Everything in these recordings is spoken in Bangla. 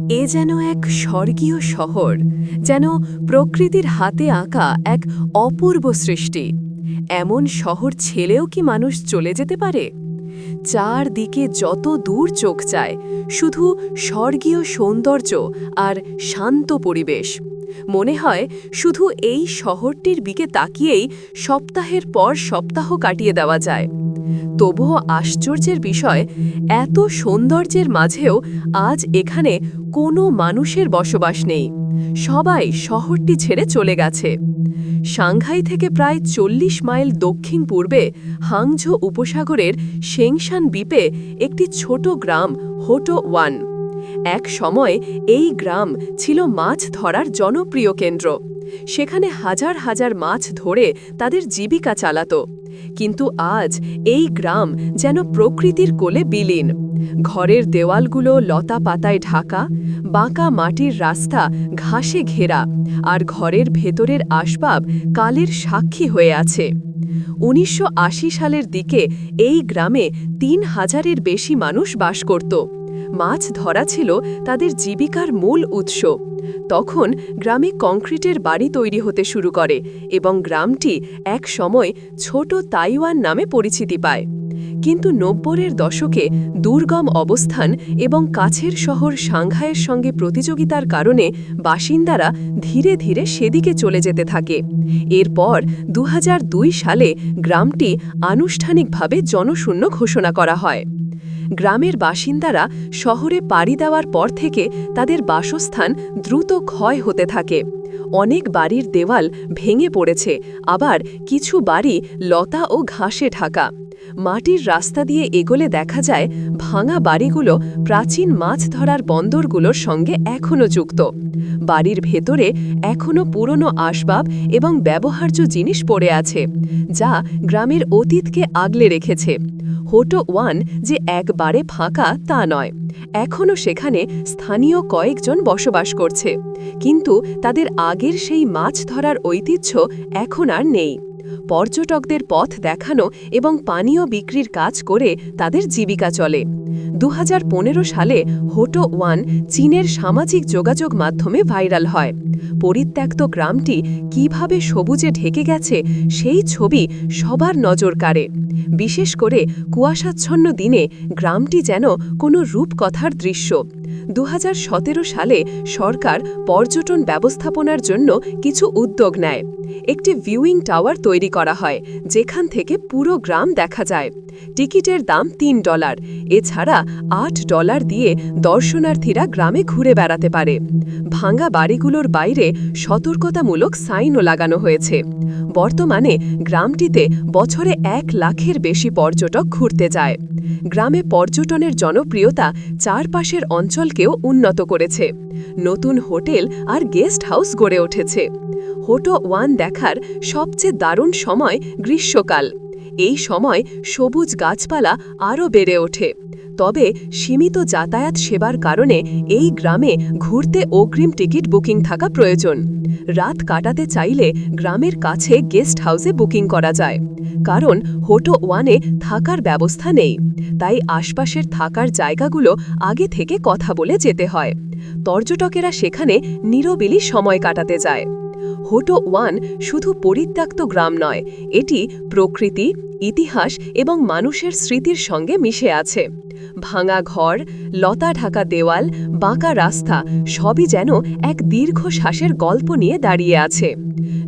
এ যেন এক স্বর্গীয় শহর, যেন প্রকৃতির হাতে আঁকা এক অপূর্ব সৃষ্টি। এমন শহর ছেলেও কি মানুষ চলে যেতে পারে? চারদিকে যত দূর চোখ যায়, শুধু স্বর্গীয় সৌন্দর্য আর শান্ত পরিবেশ। মনে হয় শুধু এই শহরটির দিকে তাকিয়েই সপ্তাহের পর সপ্তাহ কাটিয়ে দেওয়া যায়। তবুও আশ্চর্যের বিষয়, এত সৌন্দর্যের মাঝেও আজ এখানে কোনো মানুষের বসবাস নেই। সবাই শহরটি ছেড়ে চলে গেছে। সাংহাই থেকে প্রায় ৪০ মাইল দক্ষিণ পূর্বে হাংঝো উপসাগরের শেংশান দ্বীপে একটি ছোট গ্রাম হোটো ওয়ান। এক সময় এই গ্রাম ছিল মাছ ধরার জনপ্রিয় কেন্দ্র। সেখানে হাজার হাজার মাছ ধরে তাদের জীবিকা চালাতো। কিন্তু আজ এই গ্রাম যেন প্রকৃতির কোলে বিলীন। ঘরের দেওয়ালগুলো লতা পাতায় ঢাকা, বাঁকা মাটির রাস্তা ঘাসে ঘেরা, আর ঘরের ভেতরের আসবাব কালের সাক্ষী হয়ে আছে। ১৯৮০ সালের দিকে এই গ্রামে ৩,০০০-এর বেশি মানুষ বাস করত। মাছ ধরা ছিল তাদের জীবিকার মূল উৎস। তখন গ্রামে কংক্রিটের বাড়ি তৈরি হতে শুরু করে এবং গ্রামটি এক সময় ছোট তাইওয়ান নামে পরিচিতি পায়। কিন্তু ৯০-এর দশকে দুর্গম অবস্থান এবং কাছের শহর সাংহাইয়ের সঙ্গে প্রতিযোগিতার কারণে বাসিন্দারা ধীরে ধীরে সেদিকে চলে যেতে থাকে। এরপর ২০০২ সালে গ্রামটি আনুষ্ঠানিকভাবে জনশূন্য ঘোষণা করা হয়। গ্রামের বাসিন্দারা শহরে পাড়ি দেওয়ার পর থেকে তাদের বাসস্থান দ্রুত ক্ষয় হতে থাকে। অনেক বাড়ির দেওয়াল ভেঙে পড়েছে, আবার কিছু বাড়ি লতা ও ঘাসে ঢাকা। মাটির রাস্তা দিয়ে এগোলে দেখা যায় ভাঙা বাড়িগুলো প্রাচীন মাছ ধরার বন্দরগুলোর সঙ্গে এখনও যুক্ত। বাড়ির ভেতরে এখনও পুরনো আসবাব এবং ব্যবহার্য জিনিস পড়ে আছে, যা গ্রামের অতীতকে আগলে রেখেছে। হোটো ওয়ান যে একবারে ফাঁকা তা নয়, এখনও সেখানে স্থানীয় কয়েকজন বসবাস করছে, কিন্তু তাদের আগের সেই মাছ ধরার ঐতিহ্য এখন আর নেই। পর্যটকদের পথ দেখানো এবং পানীয় বিক্রির কাজ করে তাদের জীবিকা চলে। ২০১৫ সালে হোটো ওয়ান চীনের সামাজিক যোগাযোগ মাধ্যমে ভাইরাল হয়। পরিত্যক্ত গ্রামটি কিভাবে সবুজে ঢেকে গেছে সেই ছবি সবার নজর কাড়ে। বিশেষ করে কুয়াশাচ্ছন্ন দিনে গ্রামটি যেন কোনো রূপকথার দৃশ্য। ২০১৭ সালে সরকার পর্যটন ব্যবস্থাপনার জন্য কিছু উদ্যোগ নেয়। একটি ভিউইং টাওয়ার তৈরি করা হয়, যেখান থেকে পুরো গ্রাম দেখা যায়। টিকিটের দাম $৩। এছাড়া $৮ দিয়ে দর্শনার্থীরা গ্রামে ঘুরে বেড়াতে পারে। ভাঙা বাড়িগুলোর বাইরে সতর্কতামূলক সাইনও লাগানো হয়েছে। বর্তমানে গ্রামটিতে বছরে ১ লাখের বেশি পর্যটক ঘুরতে যায়। গ্রামে পর্যটনের জনপ্রিয়তা চারপাশের অঞ্চলকেও উন্নত করেছে। নতুন হোটেল আর গেস্ট হাউস গড়ে উঠেছে। হোটো ওয়ান দেখার সবচেয়ে দারুণ সময় গ্রীষ্মকাল। এই সময় সবুজ গাছপালা আরও বেড়ে ওঠে। তবে সীমিত যাতায়াত সেবার কারণে এই গ্রামে ঘুরতে অগ্রিম টিকিট বুকিং থাকা প্রয়োজন। রাত কাটাতে চাইলে গ্রামের কাছে গেস্ট হাউসে বুকিং করা যায়, কারণ হোটো ওয়ানে থাকার ব্যবস্থা নেই। তাই আশপাশের থাকার জায়গাগুলো আগে থেকে কথা বলে যেতে হয়। পর্যটকেরা সেখানে নিরবিলি সময় কাটাতে যায়। হোটো ওয়ান শুধু পরিত্যক্ত গ্রাম নয়, এটি প্রকৃতি, ইতিহাস এবং মানুষের স্মৃতির সঙ্গে মিশে আছে। ভাঙা ঘর, লতা ঢাকা দেওয়াল, বাঁকা রাস্তা সবই যেন এক দীর্ঘশ্বাসের গল্প নিয়ে দাঁড়িয়ে আছে।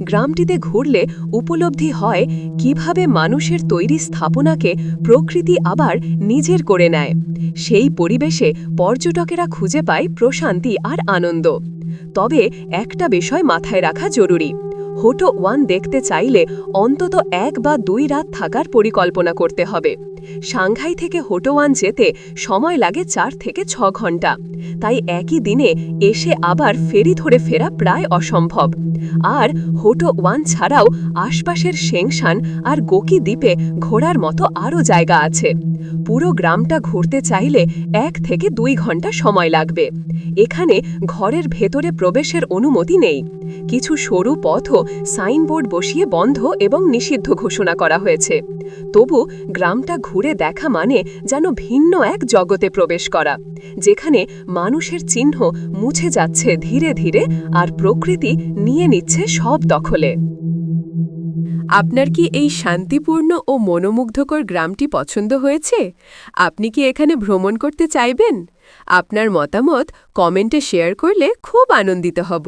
গ্রামটিতে ঘুরলে উপলব্ধি হয় কিভাবে মানুষের তৈরি স্থাপনাকে প্রকৃতি আবার নিজের করে নেয়। সেই পরিবেশে পর্যটকেরা খুঁজে পায় প্রশান্তি আর আনন্দ। তবে একটা বিষয় মাথায় রাখা জরুরি, হোটো ওয়ান দেখতে চাইলে অন্তত ১ বা ২ রাত থাকার পরিকল্পনা করতে হবে। সাংহাই থেকে হোটো ওয়ান যেতে সময় লাগে ৪ থেকে ৬ ঘন্টা। তাই একই দিনে এসে আবার ফেরি ধরে ফেরা প্রায় অসম্ভব। আর হোটো ওয়ান ছাড়াও আশপাশের শেংশান আর গোকি দ্বীপে ঘোরার মতো আরও জায়গা আছে। পুরো গ্রামটা ঘুরতে চাইলে ১ থেকে ২ ঘন্টা সময় লাগবে। এখানে ঘরের ভেতরে প্রবেশের অনুমতি নেই। কিছু সরু পথও সাইনবোর্ড বসিয়ে বন্ধ এবং নিষিদ্ধ ঘোষণা করা হয়েছে। তবু গ্রামটা ঘুরে দেখা মানে যেন ভিন্ন এক জগতে প্রবেশ করা, যেখানে মানুষের চিহ্ন মুছে যাচ্ছে ধীরে ধীরে আর প্রকৃতি নিয়ে নিচ্ছে সব দখলে। আপনার কি এই শান্তিপূর্ণ ও মনোমুগ্ধকর গ্রামটি পছন্দ হয়েছে? আপনি কি এখানে ভ্রমণ করতে চাইবেন? আপনার মতামত কমেন্টে শেয়ার করলে খুব আনন্দিত হব।